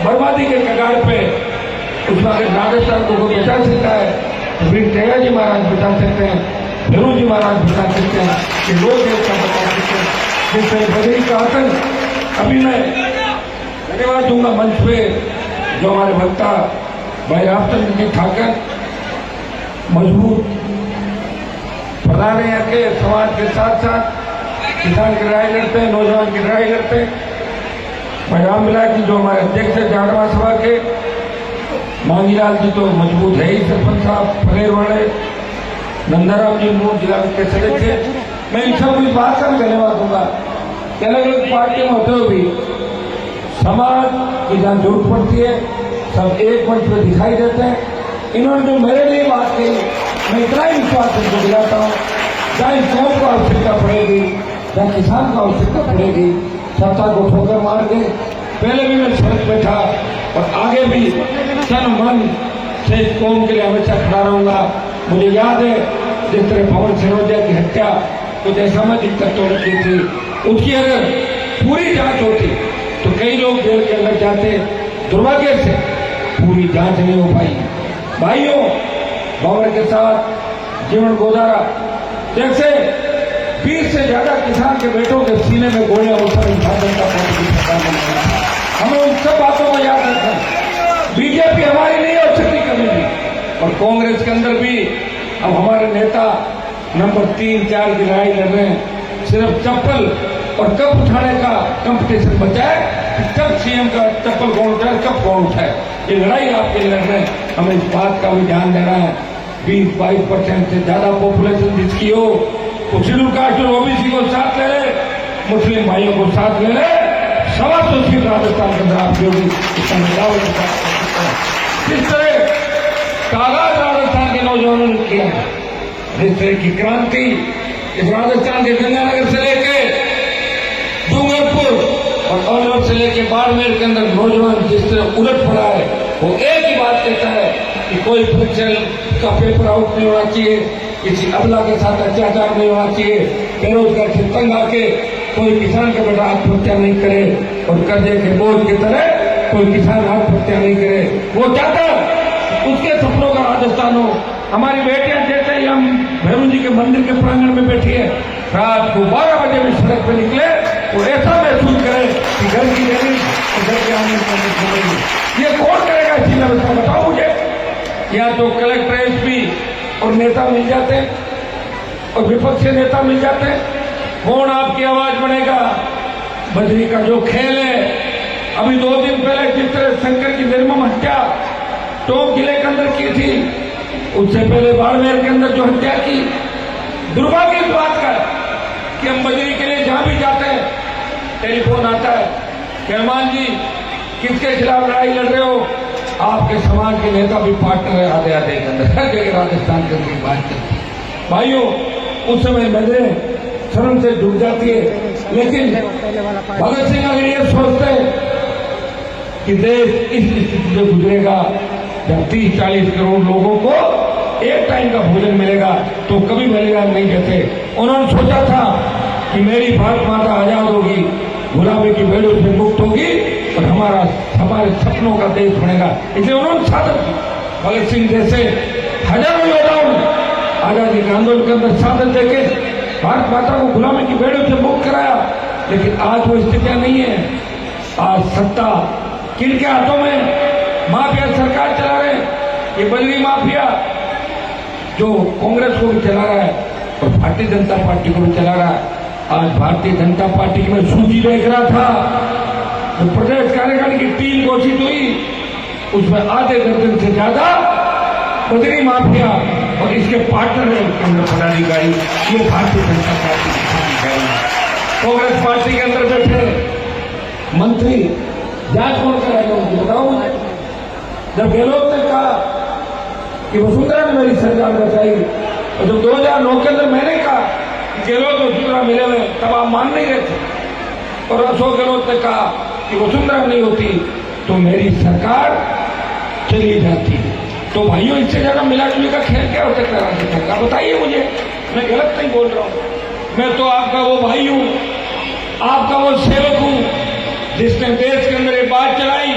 बर्बादी के कगार पे, उसमें अगर राजस्थान को कोई बचा सकता है तो फिर टेगा जी महाराज बचा सकते हैं, फेरू जी महाराज बचा सकते हैं, कि लोग देवता बचा सकते हैं। जिससे बदरी का आतंक, अभी मैं धन्यवाद दूंगा मंच पे जो हमारे वक्ता भाई रामचंद्र जी ठाकर मजबूत प्रधान है के समाज के साथ साथ किसान की लड़ाई लड़ते हैं, नौजवान की लड़ाई लड़ते हैं। भाई राम विलास जी जो हमारे अध्यक्ष है झाड़वा सभा के, मांगीलाल जी तो मजबूत है ही, सरपंच साहब फलेर वाले, नंदाराम जी मूल जिला के सदस्य। मैं इन सब इस बात का धन्यवाद दूंगा कि अलग अलग पार्टी में होते हुए भी समाज की जहां जरूरत पड़ती है सब एक मंच पर दिखाई देते हैं। इन्होंने जो मेरे लिए बात कही, मैं इतना ही विश्वास करके दिलाता हूँ, चाहे कौम को आवश्यकता पड़ेगी, चाहे किसान को आवश्यकता पड़ेगी, सत्ता को ठोकर मार के पहले भी मैं सड़क पे था और आगे भी तन मन से इस कौम के लिए हमेशा खड़ा रहूंगा। मुझे याद है जिस तरह पवन सिनोदिया की हत्या कुछ असामाजिक तत्वों ने की थी, उसकी अगर पूरी जांच होती तो कई लोग जेल के अंदर जाते, दुर्भाग्य से पूरी जांच नहीं हो पाई। भाइयों, बाबर के साथ जीवन गुजारा, जैसे 20 से ज्यादा किसान के बेटों के सीने में गोलियां उतर हमें उन सब बातों को याद रखना है। बीजेपी हमारी नहीं हो सकती कभी भी, और कांग्रेस के अंदर भी अब हमारे नेता नंबर 3-4 की लड़ाई लड़ रहे हैं। सिर्फ चप्पल और कप उठाने का कंपटीशन बचा है कि कब सीएम का चप्पल कौन उठाए, कब कौन उठाए, ये लड़ाई आपके लड़ रहे हैं। हमें इस बात का भी ध्यान देना है 20-22% से ज्यादा पॉपुलेशन जिसकी हो, वो शेड्यूल कास्ट और ओबीसी को साथ ले ले, मुस्लिम भाइयों को साथ ले ले, 125 सीट राजस्थान के अंदर आप जो भी इसका बदलाव जिस तरह का आगाज राजस्थान के नौजवानों ने किया है, जिस तरह की क्रांति इस राजस्थान के गंगानगर से लेके डूंगरपुर और अलवर से लेके बाड़मेर के अंदर नौजवान जिस तरह उलट पड़ा है, वो एक ही बात कहता है कि कोई परीक्षा का पेपर आउट नहीं होना चाहिए, किसी अबला के साथ अत्याचार नहीं होना चाहिए, बेरोजगार से तंग आके कोई किसान का बेटा आत्महत्या नहीं करे और कर्जे के बोझ की तरह कोई किसान आत्महत्या नहीं करे। वो चाहता उसके सपनों का राजस्थान हो। हमारी बेटियां जैसे ही हम भैरू जी के मंदिर के प्रांगण में बैठी है, रात को 12 बजे भी सड़क पर निकले तो ऐसा महसूस करे कि घर की जमीन और घर के आने की ये कौन करेगा इसी व्यवस्था, बताओ मुझे। या तो कलेक्टर, एसपी और नेता मिल जाते और विपक्षी नेता मिल जाते, कौन आपकी आवाज बनेगा। बजरी का जो खेल है, अभी 2 दिन पहले जिस तरह शंकर की निर्मम हत्या टोंक जिले के अंदर की थी, उससे पहले बाड़मेर के अंदर जो हत्या की, दुर्भाग्य इस बात का कि हम बजरी के लिए जहां भी जाते हैं टेलीफोन आता है कि हनुमान जी किसके खिलाफ लड़ाई लड़ रहे हो, आपके समाज के नेता भी पार्टनर है आधे आधे के अंदर, हर जगह राजस्थान के अंदर बात करते हैं। भाइयों, उस समय नजरें शर्म से डूब जाती है, लेकिन भगत सिंह अगर ये सोचते कि देश इस स्थिति से गुजरेगा जब 30-40 करोड़ लोगों को एक टाइम का भोजन मिलेगा तो कभी बलिदान नहीं देते। उन्होंने सोचा था कि मेरी भारत माता आजाद होगी, गुलामी की बेड़ों से मुक्त होगी और हमारे सपनों का देश बनेगा, इसलिए उन्होंने साधन की। भगत सिंह जैसे हजारों योद्धाओं ने आजादी के आंदोलन के अंदर साधन देके भारत माता को गुलामी की बेड़ों से मुक्त कराया, लेकिन आज वो स्थितियां नहीं है। आज सत्ता किनके हाथों में, माफिया सरकार चला रहे हैं। ये बजरी माफिया जो कांग्रेस को भी चला रहा है और भारतीय जनता पार्टी को भी चला रहा है। आज भारतीय जनता पार्टी की मैं सूची देख रहा था, जो प्रदेश कार्यकारिणी की टीम घोषित हुई, उसमें आधे दर्जन से ज्यादा बजरी माफिया और इसके पार्टनर है उसके अंदर पदाधिकारी, ये भारतीय जनता पार्टी की सूची है। कांग्रेस पार्टी के अंदर बैठे मंत्री जांच कौन कराएगा मुझे बताओ। जब गहलोत ने कहा कि वसुंधरा ने मेरी सरकार बचाई, और जब 2009 के अंदर मैंने कहा कि गहलोत वसुंधरा मिले हुए, तब आप मान नहीं रहे थे, और अशोक गहलोत ने कहा कि वसुंधरा नहीं होती तो मेरी सरकार चली जाती। तो भाइयों, इससे ज्यादा मिलाजुली का खेल क्या हो सकता है राजस्थान का, बताइए मुझे। मैं गलत नहीं बोल रहा हूं, मैं तो आपका वो भाई हूं, आपका वो सेवक हूं जिसने देश के अंदर ये बात चलाई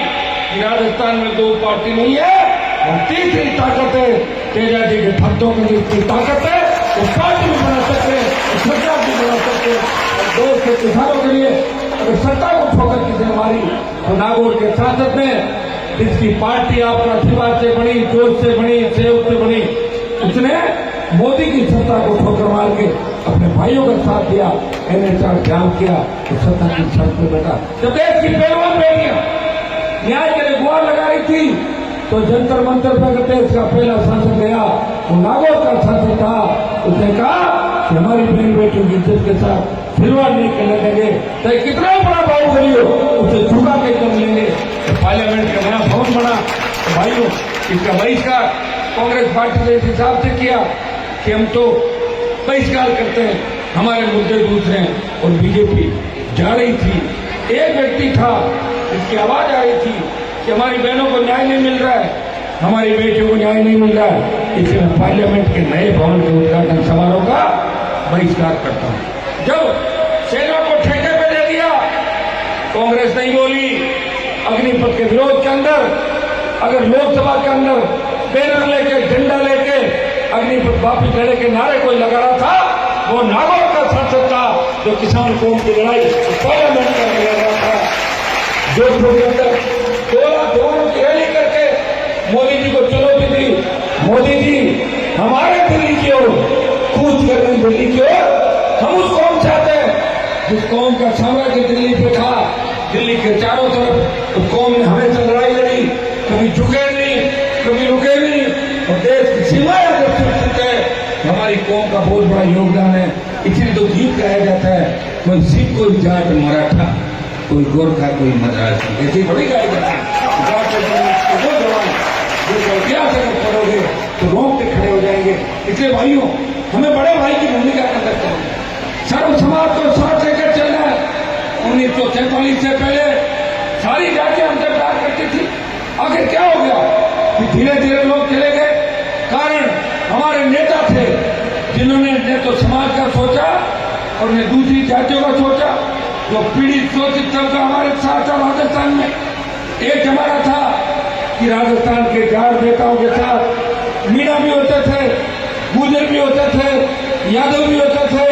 कि राजस्थान में दो पार्टी नहीं है, और तीसरी ताकत है तेजा जी के भक्तों की जितनी ताकत है वो पार्टी भी बना सकते हैं, सरकार भी बना सकते हैं। और देश के किसानों के लिए अगर सत्ता को ठोकर किसी हमारी तो नागौर के सांसद ने जिसकी पार्टी आपका आशीर्वाद से बनी, जोश से बनी, सहयोग से बनी, उसने मोदी की सत्ता को ठोकर मार के अपने भाइयों का साथ दिया, एनएचआर जाम किया, तो सत्ता की छत पे बैठा। जब देश की पहलवान बेटियां न्याय के लिए गुहार लगा रही थी तो जंतर मंतर पर देश का पहला सांसद गया, वो नागौर का सांसद था। उसने कहा कि हमारी बहन बेटियों की इज्जत के साथ खिलवाड़ नहीं करने देंगे, चाहे कितना बड़ा बाहुबली हो उसे झुका के कम लेंगे। तो पार्लियामेंट का नया भवन बना। तो भाइयों, इसका बहिष्कार कांग्रेस पार्टी ने इस हिसाब से किया कि हम तो बहिष्कार करते हैं, हमारे मुद्दे दूसरे हैं। और बीजेपी जा रही थी, एक व्यक्ति था जिसकी आवाज आ रही थी कि हमारी बहनों को न्याय नहीं मिल रहा है, हमारी बेटियों को न्याय नहीं मिल रहा है, इसलिए मैं पार्लियामेंट के नए भवन के उद्घाटन समारोह का बहिष्कार करता हूं। जब सेना को ठेके पे दे दिया, कांग्रेस नहीं बोली। अग्निपथ के विरोध के अंदर अगर लोकसभा के अंदर बैनर लेके, झंडा लेके अग्निपथ वापस लेने के नारे कोई लगा रहा था, वो नागौर का सांसद था जो किसान कौम की लड़ाई पार्लियामेंट में लड़ रहा था। जोधपुर के अंदर 2 लाख जवानों की रैली करके मोदी जी को चुनौती दी, मोदी जी हमारे दिल्ली की ओर कूच कर रहे, दिल्ली की ओर हम उस कौम चाहते हैं जिस कौम का साम्राज्य दिल्ली पे था, दिल्ली के चारों तरफ। उस कौम ने हमेशा लड़ाई लड़ी, कभी झुके नहीं, कभी रुके नहीं, और देश की सीमाएं अगर सुरक्षित है, हमारी कौम का बहुत बड़ा योगदान है। इसलिए तो गीत गाया जाता है, कोई सिख, कोई जाट मराठा, कोई गोरखा, कोई मद्रासी, ऐसी थोड़ी गाया जाता है। वो जवान जो इतिहास अगर पढ़ोगे तो रोंगटे खड़े हो जाएंगे। इसलिए भाइयों, हमें बड़े भाई की भूमिका अदा करनी है, सर्व समाज को साथ लेकर चलना है। 1947 से पहले सारी जातियां हमसे प्यार करती थी, आखिर क्या हो गया कि धीरे धीरे लोग चले गए। कारण हमारे नेता थे जिन्होंने न तो समाज का सोचा और न दूसरी जातियों का सोचा। जो पीड़ित शोषित तबका हमारे साथ था राजस्थान में, एक हमारा था कि राजस्थान के जाट नेताओं के साथ मीणा भी होते थे, गुजर भी होते थे, यादव भी होते थे,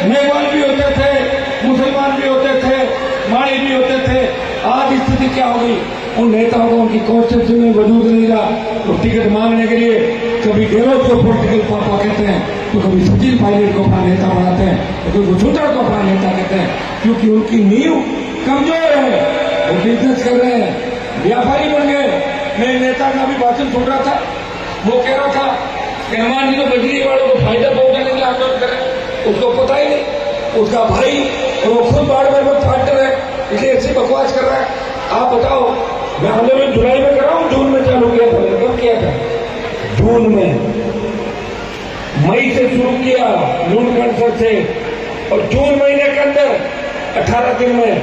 मेघवाल भी होते थे, मुसलमान भी होते थे, माड़ी भी होते थे। आज स्थिति क्या हो गई, उन नेताओं को उनकी कॉन्स्टिट्यूशन में वजूद नहीं रहा। तो टिकट मांगने के लिए कभी गहलोत को पॉलिटिकल पापा कहते हैं, तो कभी सचिन पायलट को अपना नेता बनाते हैं, तो कोई वसुंधरा को अपना नेता कहते हैं, क्योंकि उनकी नींव कमजोर है। वो बिजनेस कर रहे हैं, व्यापारी बन गए। मैं नेता का भी भाषण सुन रहा था, वो कह रहा था कि हनुमान जी तो बजरी वालों को फायदा पहुंचाने के लिए आंदोलन कर रहे हैं, उसको पता ही नहीं, उसका भाई और वो खुद बाड़मेर में फाइटर है, इसलिए ऐसी बकवास कर रहा है। आप बताओ, मैं आंदोलन जुलाई में कर रहा हूँ, जून में चालू किया था, कब किया था? जून में, मई से शुरू किया जून कैंसर से, और जून महीने के अंदर 18 दिन में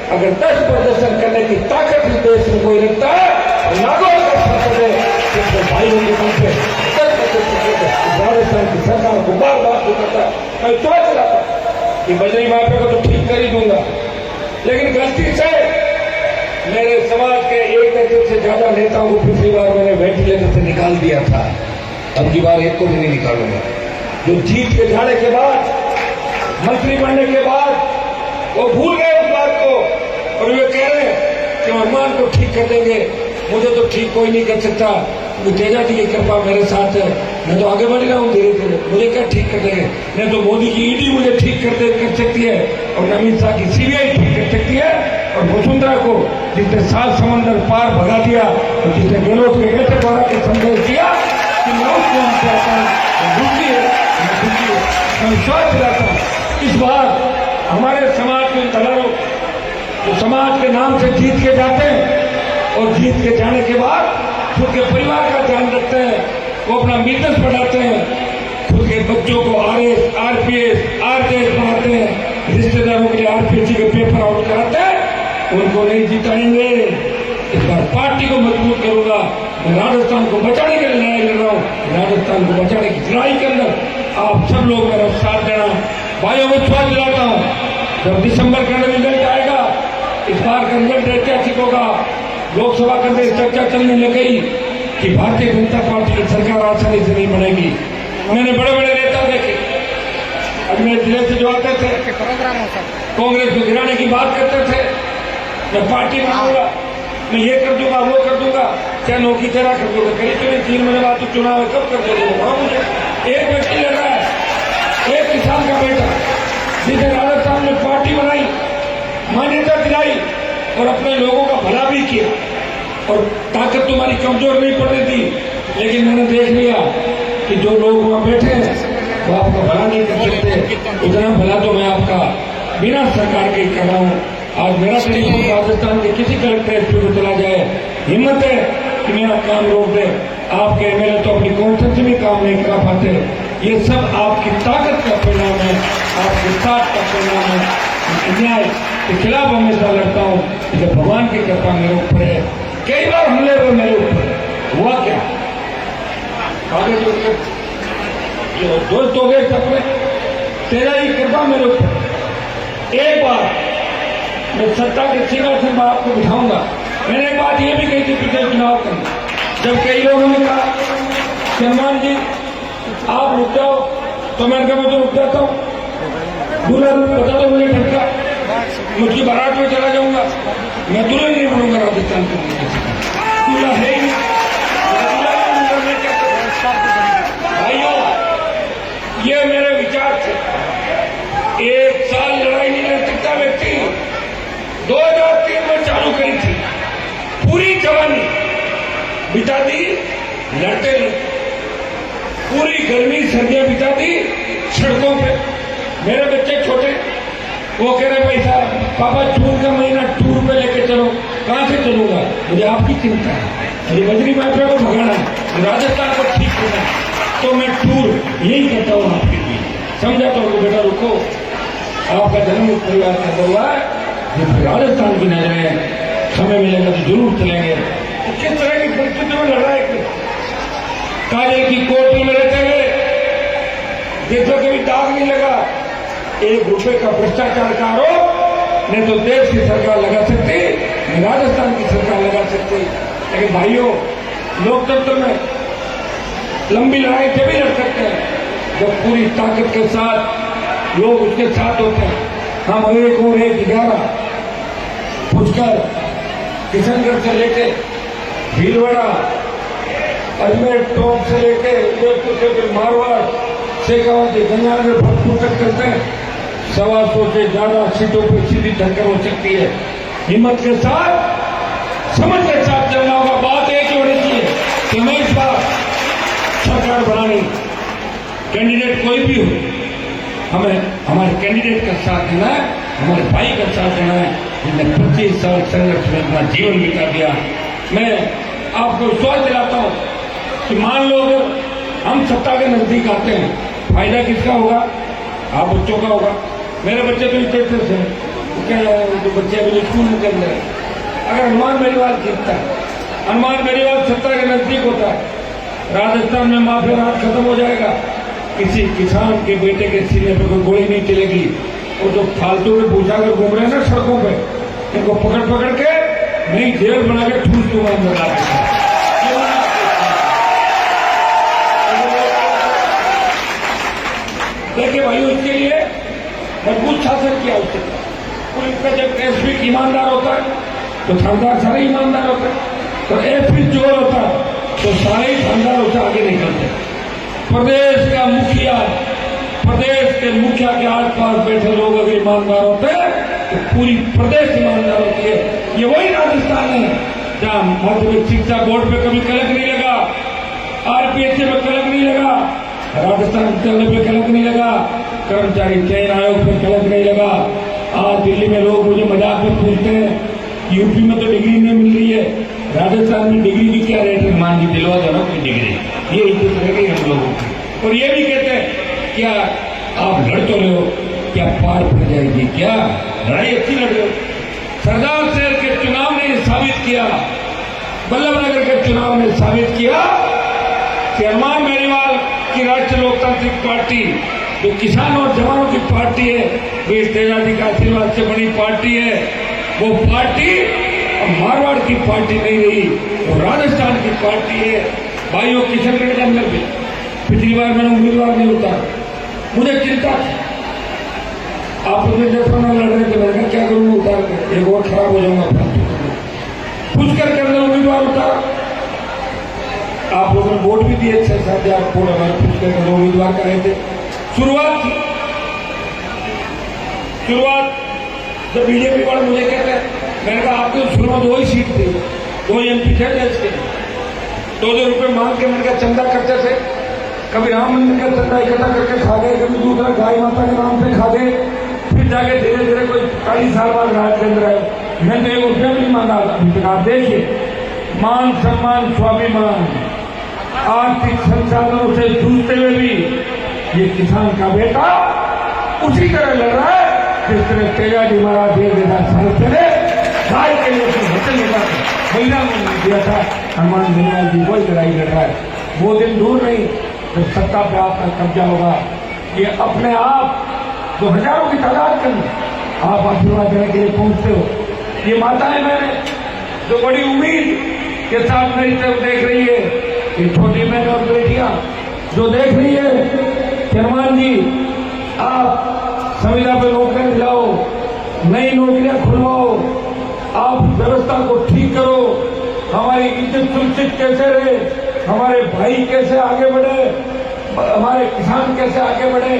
अगर 10 प्रदर्शन करने की ताकत इस देश में कोई रखता है, नागौर का सांसद है, जिसके भाइयों के मन पे 10% राजस्थान की सरकार को बार बार बताता है। मैं सोच रहा था कि बजरी माफिया को तो ठीक कर ही दूंगा, लेकिन गलती से मेरे समाज के 1 दर्जन से ज्यादा नेताओं को पिछली बार मैंने वेंटिलेटर से निकाल दिया था, अब की बार एक को भी नहीं निकालूंगा। जो जीत के जाने के बाद, मंत्री बनने के बाद वो भूल गए उस बात को, और वे कह रहे हैं कि हनुमान को ठीक कर देंगे। मुझे तो ठीक कोई नहीं कर सकता, तेजा जी की कृपा मेरे साथ है, मैं तो आगे बढ़ रहा हूँ धीरे धीरे। मुझे क्या ठीक कर देंगे? नहीं तो मोदी की ईडी मुझे ठीक कर सकती है, और अमित शाह की सीबीआई ठीक कर सकती है, और वसुंधरा को जिसने 7 समंदर पार भगा दिया, और जिसने गहलोत के बेटे द्वारा के संदेश दिया कि मैं उसको चाहता हूँ, मैं विश्वास दिलाता हूँ। इस बार हमारे समाज के दलालों जो समाज के नाम से जीत के जाते हैं, और जीत के जाने के बाद खुद के परिवार का ध्यान रखते हैं, वो अपना बिजनेस बढ़ाते हैं, खुद के बच्चों को RS, RPS, RJS बनाते हैं, रिश्तेदारों के लिए RPSC के पेपर आउट कराते हैं, उनको नहीं जिताएंगे। इस बार पार्टी को मजबूत करूंगा। मैं राजस्थान को बचाने के लिए लड़ाई लड़ रहा हूँ। राजस्थान को बचाने की लड़ाई के अंदर आप सब लोग मेरा साथ देना। भाइयों, विश्वास दिलाता हूँ, जब दिसंबर का रिजल्ट आएगा, इस बार का रिजल्ट ऐतिहासिक होगा। लोकसभा के अंदर चर्चा चलने लग गई कि भारतीय जनता पार्टी की सरकार आसानी से नहीं बनेगी। मैंने बड़े बड़े नेता देखे अजमेर जिले से जो आते थे, कांग्रेस को गिराने की बात करते थे, मैं पार्टी बनाऊंगा, मैं ये कर दूंगा, वो कर दूंगा, क्या नौकरी तेरा कर दूंगा। करीब करीब 3 महीने बाद तो चुनाव है, कब कर दोगे? मुझे एक व्यक्ति लड़ रहा है, एक किसान का बेटा, जिसे राजस्थान में पार्टी बनाई, मान्यता दिलाई और अपने लोगों का भला भी किया, और ताकत तुम्हारी कमजोर नहीं पड़ने दी। लेकिन मैंने देख लिया कि जो लोग वहां बैठे हैं वो आपका भला नहीं कर सकते। उतना भला तो मैं आपका बिना सरकार के कर रहा हूं। आज मेरा टेलीफोन राजस्थान के किसी कलेक्टर एसपी को चला जाए, हिम्मत है कि मेरा काम रोक दे। आपके एमएलए तो अपनी कॉन्फ्रेंस में काम नहीं करा पाते। ये सब आपकी ताकत का परिणाम है, आपके साथ का परिणाम है। अन्याय के खिलाफ हमेशा लड़ता हूं, जब भगवान की कृपा मेरे ऊपर है। कई बार हमले हुए मेरे ऊपर, हुआ क्या? आगे जो दोस्त हो गए सपने, तेरा ही कृपा मेरे ऊपर। एक बार मैं सत्ता के सिंहासन में आपको बिठाऊंगा। मैंने एक बात ये भी कही थी पिछले चुनाव के, जब कई लोगों ने कहा कि हनुमान जी आप रुक जाओ, तो मैंने कहा मैं तो रुक जाता हूं। दूल्हा बता दो मुझे ठटका, मुझकी बारात में चला जाऊंगा, मैं दुल्हन नहीं बनूंगा राजस्थान के दूल्हा है ही नहीं। भाइयों, ये मेरे विचार थे। 1 साल लड़ाई नहीं लड़ सकता व्यक्ति। 2003 में चालू करी थी, पूरी जवानी बिता दी लड़ते लड़ते, पूरी गर्मी सर्दियां बिता दी सड़कों पे। मेरे बच्चे छोटे, वो कह रहे भाई साहब पापा जून का महीना टूर पे लेके चलो। कहां से चलूंगा? मुझे आपकी चिंता है, मुझे बजरी माफिया को भगाना है, राजस्थान को ठीक करना है, तो मैं टूर यही करता हूँ आपके लिए। समझा? तो बेटा रुको, आपका जन्म इस परिवार का हुआ है, जब राजस्थान की नजरें समय मिलेगा तो जरूर चलेंगे। तो किस तरह की परिस्थिति में लड़ रहा है? काले की कोर्ट में रहते हुए जैसे कभी दाग नहीं लगा। 1 रुपए का भ्रष्टाचार का आरोप नहीं तो देश की सरकार लगा सकती, न राजस्थान की सरकार लगा सकती। लेकिन भाइयों, लोकतंत्र में लंबी लड़ाई तभी लड़ सकते हैं जब पूरी ताकत के साथ लोग उसके साथ होते हैं। हम 1 और 1 11 पुष्कर, किशनगढ़ से लेके भीलवाड़ा, अजमेर टोंक से लेके उदयपुर से फिर मारवाड़, शेखावाटी, गंगानगर, भरतपुर तक करते हैं। 125 से ज्यादा सीटों पर सीधी टक्कर हो सकती है। हिम्मत के साथ, समझ के साथ चलना होगा। बात एक ही होनी चाहिए कि हमें इस बार सरकार बनानी, कैंडिडेट कोई भी हो, हमें हमारे कैंडिडेट का साथ देना है, हमारे भाई का साथ देना है, जिसने 25 साल संघर्ष में अपना जीवन बिता दिया। मैं आपको विश्वास दिलाता हूं कि मान लो अगर हम सत्ता के नजदीक आते हैं, फायदा किसका होगा? आप बच्चों का होगा। मेरे बच्चे तो इतने से तो बच्चे अभी स्कूल में चल रहे हैं। अगर हनुमान बेनीवाल जीतता है, हनुमान बेनीवाल सत्ता के नजदीक होता है, राजस्थान में माफिया राज खत्म हो जाएगा। किसी किसान के बेटे के सीने पर कोई गोली नहीं चलेगी। वो जो फालतू में भूसा कर घूम रहे हैं ना सड़कों पे, इनको पकड़ पकड़ के नई जेल बना के ठूस दूंगा अंदर ला के। देखिए भाइयों, इसके लिए मजबूत शासन किया उसके। पुलिस का जब एसपी ईमानदार होता है तो थानेदार सारे ईमानदार होते हैं, तो एसपी चोर होता है तो सारे ही थानेदार उससे आगे निकलते। प्रदेश का मुखिया, प्रदेश के मुखिया के आसपास बैठे लोग अगर ईमानदार होते हैं तो पूरी प्रदेश ईमानदार होती है। ये वही राजस्थान है जहां माध्यमिक शिक्षा बोर्ड पे कभी कलंक नहीं लगा, आरपीएससी में कलंक नहीं लगा, राजस्थान विद्यालय पे कलंक नहीं लगा, कर्मचारी चयन आयोग पे कलंक नहीं लगा। आज दिल्ली में लोग मुझे मजाक में पूछते हैं यूपी में तो डिग्री नहीं मिल रही है, राजस्थान में डिग्री की क्या रेट है? मान जी दिलवा दो ना कोई डिग्री। ये इज्जत रह गई हम लोगों की। और ये भी कहते हैं क्या आप लड़ तो रहे हो, क्या पार पड़ जाएगी? क्या लड़ाई अच्छी लड़ रहे हो? सरदार शहर के चुनाव ने साबित किया, बल्लभनगर के चुनाव ने साबित किया कि हनुमान बेनीवाल की राष्ट्रीय लोकतांत्रिक पार्टी जो किसानों और जवानों की पार्टी है, वीर तेजाजी का आशीर्वाद से बड़ी पार्टी है। वो पार्टी मारवाड़ की पार्टी नहीं रही, वो राजस्थान की पार्टी है। भाइयों, किशनगढ़ के अंदर भी पिछली बार मैंने उम्मीदवार नहीं उतारा, मुझे चिंता थी। आप उसमें 10-15 लड़ रहे थे, मैंने क्या करूंगा उतार कर, एक और खराब हो जाऊंगा। पूछ करके अंदर उम्मीदवार उतारा, आप लोगों ने वोट भी दिए 6-7 वोट हमारे पूछ करके उम्मीदवार कर रहे थे। शुरुआत जब बीजेपी वाले मुझे कहते हैं, मैंने कहा आपके शुरू में 2 ही सीट थी, 2 MP थे देश के, 2-2 रुपये मांग के मैंने कहा चंदा करते थे। कभी राम मंदिर का चंदा इकट्ठा करके खा गए, कभी दूसरा गाय माता के नाम से खा गए, फिर जाके धीरे धीरे कोई 40 साल बाद राज के अंदर आए, मैंने 1 रुपया भी नहीं मांगा अभी तक। आप देखिए, मान सम्मान स्वाभिमान आर्थिक संसाधनों से जूझते हुए भी ये किसान का बेटा उसी तरह लड़ रहा है जिस तरह तेजाजी महाराज 1,000 साल पहले गाय के लिए वचन लेता था, महिला ने दिया था। हनुमान बेनीवाल जी वही लड़ाई लड़ रहा है। वो दिन दूर नहीं जब सत्ता पे आपका कब्जा होगा। ये अपने आप जो हजारों की तादाद के अंदर आप आशीर्वाद देने के लिए पहुंचते हो, ये माताएं बहनें जो बड़ी उम्मीद के साथ मेरी तरफ देख रही है, ये छोटी बहनें और बेटियां जो देख रही है कि हनुमान जी आप संविदा पे नौकरियां दिलाओ, नई नौकरियां खुलवाओ, आप व्यवस्था को ठीक करो, हमारी इज्जत सुरक्षित कैसे रहे, हमारे भाई कैसे आगे बढ़े, हमारे किसान कैसे आगे बढ़े।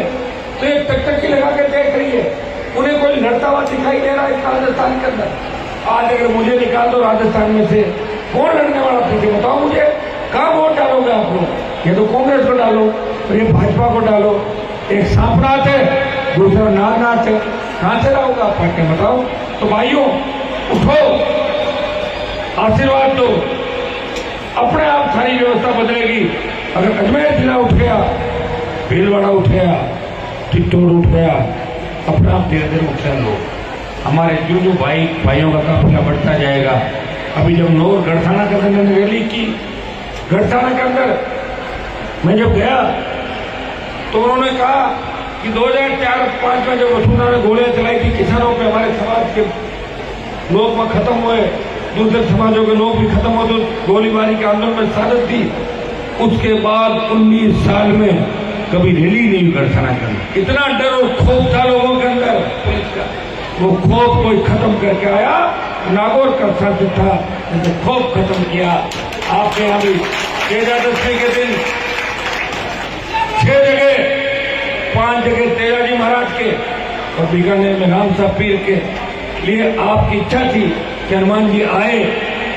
तो एक टकटकी लगा के देख रही है, उन्हें कोई लड़ता हुआ दिखाई दे रहा है राजस्थान के अंदर। आज अगर मुझे निकाल दो राजस्थान में से, कौन लड़ने वाला पीछे बताओ मुझे, कहाँ वोट डालोगे आप लोग? ये तो कांग्रेस को डालो और ये भाजपा को डालो। एक सांपनाथ है, दूसरा नागनाथ है, कहां से लाओगे आप पार्टी बताओ? तो भाइयों उठो, आशीर्वाद दो, अपने आप सारी व्यवस्था बदलेगी। अगर अजमेर जिला उठ गया, भीलवाड़ा उठ गया, चित्तौड़ उठ गया, अपने आप धीरे धीरे उठ गए लोग। हमारे जो भाइयों का काफिला बढ़ता जाएगा। अभी जब नौर गढ़साना के अंदर मैंने रैली की, गढ़साना के अंदर मैं जब गया तो उन्होंने कहा कि 2004-5 में जब वसुंधरा ने गोलियां चलाई थी किसानों पे, हमारे समाज के लोग वहां खत्म हुए, दूसरे समाजों के लोग भी खत्म हुए, तो गोलीबारी के आंदोलन में शहादत दी। उसके बाद 19 साल में कभी रैली नहीं गढ़साना के अंदर। इतना डर और खौफ था लोगों के अंदर पुलिस का, वो खौफ कोई खत्म करके आया। नागौर का शासक था, तो खौफ खत्म किया। आपके यहाँ भी तेजादशी के दिन 6 जगह 5 जगह तेजाजी महाराज के और बीकानेर में राम साहब पीर के लिए आपकी इच्छा थी कि हनुमान जी आए।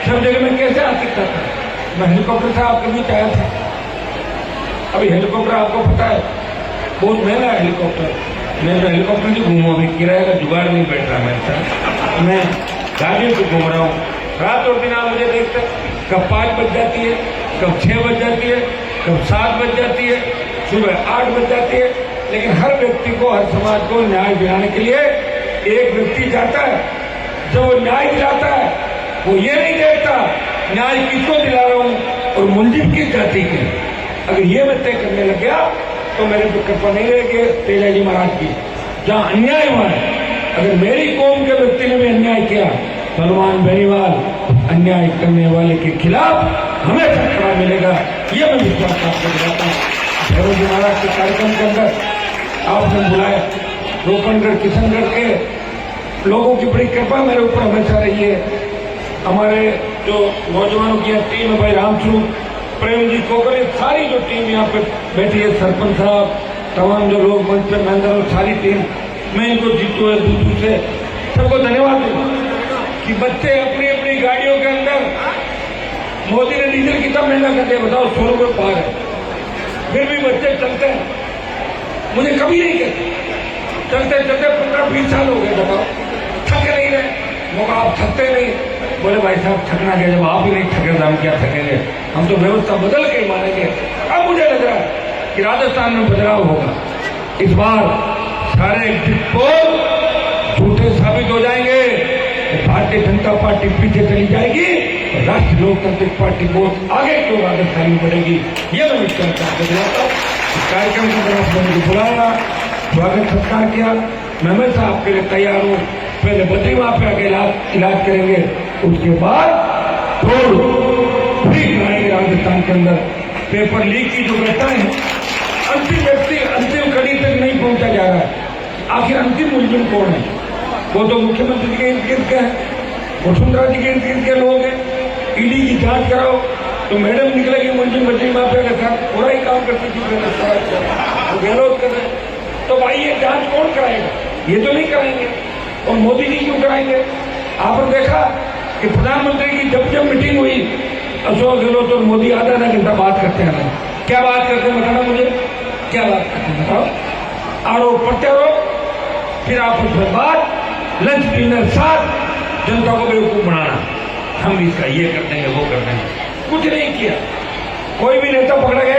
सब जगह में कैसे आ सकता था? मैं हेलीकॉप्टर था, आपके बीच आया था। अभी हेलीकॉप्टर आपको पता है बहुत महंगा है हेलीकॉप्टर। मैं तो हेलीकॉप्टर नहीं घूमू, अभी किराए का जुगाड़ नहीं बैठ रहा मेरे साथ, मैं गाड़ियों से घूम रहा हूँ। रात और दिन आप मुझे देखते, कब 5 बज जाती है, कब 6 बज जाती है, कब 7 बज जाती है, सुबह 8 बज जाती है। लेकिन हर व्यक्ति को, हर समाज को न्याय दिलाने के लिए एक व्यक्ति जाता है। जब वो न्याय दिलाता है, वो ये नहीं देखता न्याय किसको दिला रहा हूं और मुलजिम किस जाति के। अगर ये मैं तय करने लग गया तो मेरे पे कृपा नहीं रहेगी तेजाजी महाराज की। जहां अन्याय हुआ है, अगर मेरी कौम के व्यक्ति ने भी अन्याय किया तो हनुमान बेनीवाल अन्याय करने वाले के खिलाफ हमेशा खड़ा मिलेगा। ये मैं विश्वास आपको दिलाता हूँ। भैरव जी महाराज के कार्यक्रम के अंदर आपने बुलाया, रोकनगढ़ किशनगढ़ के लोगों की बड़ी कृपा मेरे ऊपर हमेशा रही है। हमारे जो नौजवानों की टीम है, भाई रामस्वरूप, प्रेम जी कोकर, सारी जो टीम यहाँ पे बैठी है, सरपंच साहब, तमाम जो लोग मंच पे मेंबर और सारी टीम, मैं इनको जीतू है दूसरों से सबको धन्यवाद दूँ कि बच्चे अपनी अपनी गाड़ियों के अंदर, मोदी ने डीजल कितना महंगा कर दिया बताओ, 100 रुपये पार है, फिर भी बच्चे चलते हैं। मुझे कभी नहीं कहते, चलते चलते 15-20 साल हो गए, बताओ थक नहीं रहे। मौका आप थकते नहीं, बोले भाई साहब थकना क्या, जब आप ही नहीं थके तो हम क्या थकेंगे, हम तो व्यवस्था बदल के मानेंगे। अब मुझे लग रहा है कि राजस्थान में बदलाव होगा। इस बार सारे एग्जिट पोल झूठे साबित हो जाएंगे, भारतीय जनता पार्टी पीछे चली जाएगी, राष्ट्रीय लोकतांत्रिक पार्टी बहुत आगे क्यों राजस्थान में बढ़ेगी। ये मैं विश्वास आपको दिलाता हूँ। इस कार्यक्रम की तरफ मैंने बुलाया, स्वागत सत्कार किया। मैं हमेशा आपके लिए तैयार हूँ। पहले बद्री वहां पे आके इलाज करेंगे, उसके बाद तोड़ भी कराएंगे राजस्थान के अंदर। पेपर लीक की जो घटना है, अंतिम व्यक्ति अंतिम कड़ी तक नहीं पहुंचा जा रहा है। आखिर अंतिम मुलजिम कौन है? वो तो मुख्यमंत्री के इर्द गिर्द के हैं, वसुंधरा जी के इर्द गिर्द के लोग हैं। ईडी की जांच कराओ तो मैडम निकलेगी मुलजिम बदली माफिया के साथ, पूरा ही काम करती थी, तो गहलोत कर रहे। तो भाई ये जांच कौन कराएगा? ये तो नहीं कराएंगे। और मोदी जी क्यों कराएंगे? आपने देखा कि प्रधानमंत्री की जब मीटिंग हुई, अशोक गहलोत और मोदी आधा घंटा बात करते हैं। क्या बात करते हैं बताना मुझे, क्या बात करते हैं बताओ? आरोप प्रत्यारोप, फिर आपस में बात, लंच डिनर साथ, जनता को बेवकूफ बनाना, हम इसका ये कर देंगे वो कर देंगे। कुछ नहीं किया। कोई भी नेता पकड़ा गया